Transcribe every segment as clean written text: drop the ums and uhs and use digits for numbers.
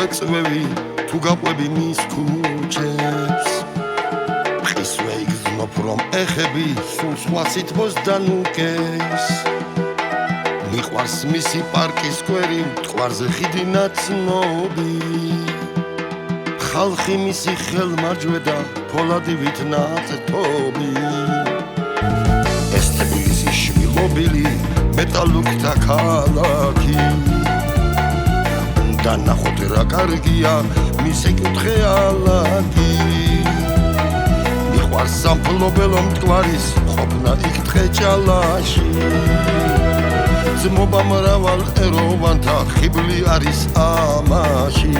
გეწვევი თუ გაყვები მის ქუჩებს ხისვე იგზნობ რომ ეხები სულ სხვა სითბოს დანუკეს მიყვარს მისი პარკის სკვერი მტკვარზე ხიდი ნაცნობი ხალხი მისი ხელმარჯვე და ფოლადივით ნაწტობი ეს თბილისი შვილობილი მეტალურგთა ქალაქი და ნახოთ რა კარგია მისი კუთხე ალაგი მიყვარს სამფლობელო მტკვარის ყოფნა იქ ტყეჭალაში ძმობა მრავალ ეროვანთა ხიბლი არის ამაში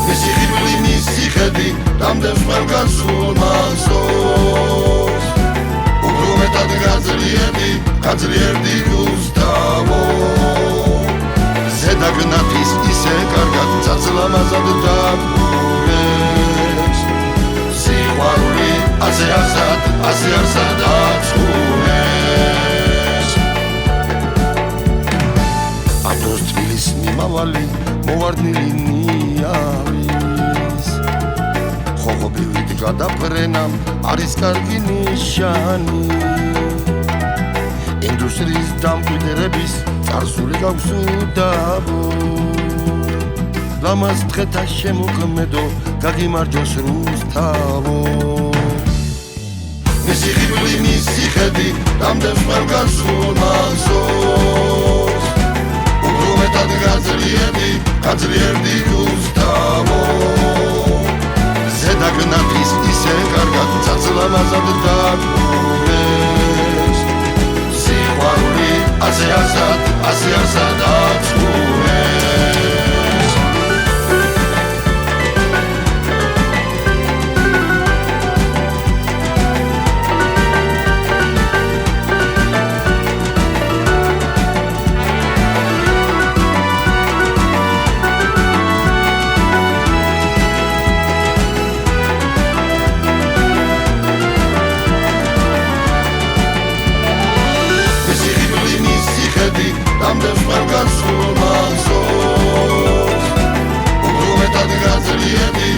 მისი ხიბლი მისი ხედი დამდევს ყველგან სულ მახსოვს უფრო მეტად გაძლიერდი გუსტავო ზედაგნათის ისე კარგად წაწლამაზად დაგურებს სიყვარული ასე არსად აცურებს ატოს თბილის მიმავალი მოვარდნილი ნიავის ხოხობილით გადაფრენამ არის კარგი ნიშანი ინდუსტრიის დამკვიდრების წარსული გაქვს უდაბო ლამაზ დღეთა შემოქმედო გაგიმარჯოს რუსთავო მისი ხიბლი მისი ხედი დამდევს ყველგან სულ მახსოვს უფრო მეტად გაძლიერდი გუსტავო ზედაგნათის ისე კარგად წაწლამაზად დაგურებს სიყვარული ასე არსად აცურებს დამდევს ყველგან სულ მახსოვს უფრო მეტად გაძლიერდი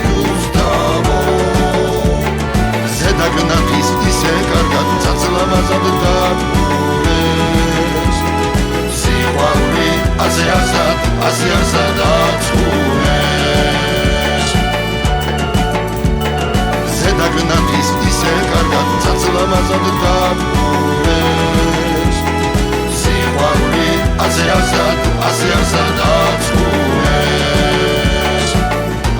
გუსტავო ზედაგნათის ისე კარგად წაწლამაზად დაგურებს სიყვარული ასე არსად აცურებს ზედაგნათის ისე კარგად წაწლამაზად დაგურებს სიყვარული ასე არსად აცურებს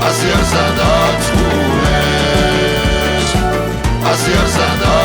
ასე არსად აცურებს